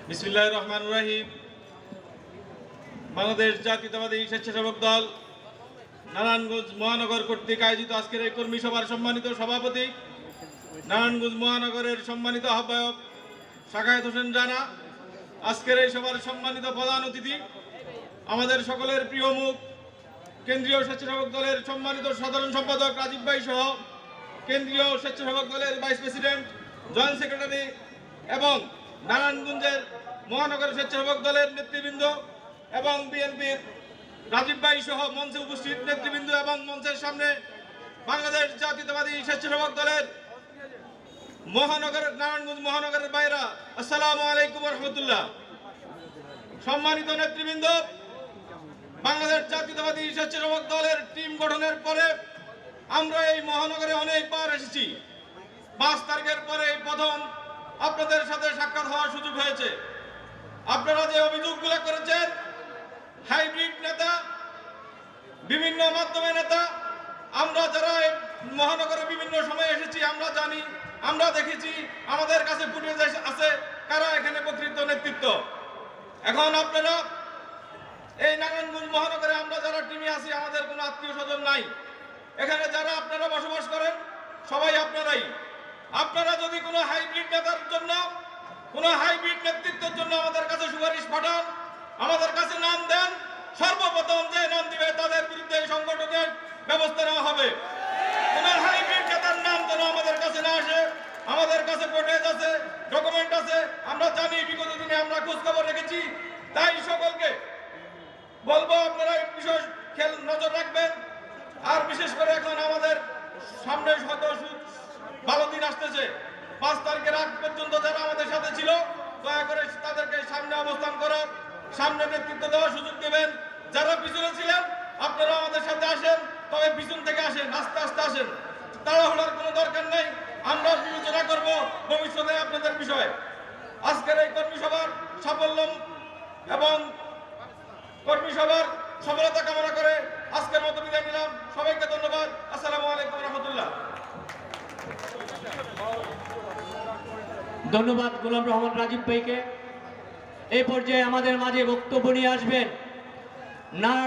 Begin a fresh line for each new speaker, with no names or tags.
বিসমিল্লাহির রহমানির রহিম। বাংলাদেশ জাতীয়তাবাদী স্বেচ্ছাসেবক দল নারায়ণগঞ্জ মহানগর কর্তৃক আয়োজিত আজকের এই কর্মী সভার সম্মানিত সভাপতি, নারায়ণগঞ্জ মহানগরের সম্মানিত আহ্বায়ক শাকায়েত হোসেন রানা, আজকের এই সভার সম্মানিত প্রধান অতিথি, আমাদের সকলের প্রিয় মুখ কেন্দ্রীয় স্বেচ্ছাসেবক দলের সম্মানিত সাধারণ সম্পাদক রাজীব ভাই সহ কেন্দ্রীয় স্বেচ্ছাসেবক দলের ভাইস প্রেসিডেন্ট, জয়েন্ট সেক্রেটারি এবং নারায়ণগঞ্জের মহানগর স্বেচ্ছাসেবক দলের নেতৃবৃন্দ এবং বিএনপির রাজীব ভাই সহ মঞ্চে উপস্থিত নেতৃবৃন্দ এবং মঞ্চের সামনে বাংলাদেশ জাতীয়তাবাদী স্বেচ্ছাসেবক দলের নারায়ণগঞ্জ মহানগরের বাইরা, আসসালামু আলাইকুম রহমতুল্লাহ। সম্মানিত নেতৃবৃন্দ, বাংলাদেশ জাতীয়তাবাদী স্বেচ্ছাসেবক দলের টিম গঠনের পরে আমরা এই মহানগরে অনেকবার এসেছি। 5 তারিখের পরে প্রথম আপনাদের সাথে সাক্ষাৎ হওয়ার সুযোগ হয়েছে। আপনারা যে অভিযোগগুলো করেছেন, হাইব্রিড নেতা, বিভিন্ন মাধ্যমে নেতা, আমরা যারা মহানগরে বিভিন্ন সময় এসেছি আমরা জানি, আমরা দেখেছি, আমাদের কাছে ফুটেজ আছে কারা এখানে প্রকৃত নেতৃত্ব। এখন আপনারা এই নারায়ণগঞ্জ মহানগরে আমরা যারা টিমে আছি আমাদের কোনো আত্মীয় স্বজন নাই। এখানে যারা আপনারা বসবাস করেন সবাই আপনারাই। আপনারা যদি কোনো হাইব্রিড নেতার জন্য, কোনো হাইব্রিড নেতৃত্বের জন্য আমাদের কাছে সুপারিশ পাঠান, আমাদের কাছে নাম দেন, সর্বপ্রথম যে নাম দিবে তাদের বিরুদ্ধে সংগঠনের ব্যবস্থা নেওয়া হবে। কোনো হাইব্রিড নেতার নাম যেন আমাদের কাছে না আসে। আমাদের কাছে ফুটেজ আছে, ডকুমেন্ট আছে, আমরা জানি, বিগত দিনে আমরা খোঁজ খবর রেখেছি। তাই সকলকে বলবো আপনারা এই বিষয় নজর রাখবেন। আর বিশেষ করে এখন আমাদের সামনে হয়তো ভালো দিন আসতেছে। 5 তারিখের আগ পর্যন্ত যারা আমাদের সাথে ছিল দয়া করে তাদেরকে সামনে অবস্থান করার, সামনে নেতৃত্ব দেওয়ার সুযোগ দেবেন। যারা পিছনে ছিলেন আপনারা আমাদের সাথে আসেন, তবে পিছন থেকে আসেন, আস্তে আস্তে আসেন, তাড়াহুড়ার কোনো দরকার নেই। আমরা বিবেচনা করব ভবিষ্যতে আপনাদের বিষয়ে। আজকের এই কর্মী সভার সাফল্য এবং কর্মী সভার সফলতা কামনা করে আজকের মতো বিদায় নিলাম। সবাইকে ধন্যবাদ। আসসালামু আলাইকুম রহমতুল্লাহ।
ধন্যবাদ গোলাম রহমান রাজীব ভাইকে। এই পর্যায়ে আমাদের মাঝে বক্তব্য নিয়ে আসবেন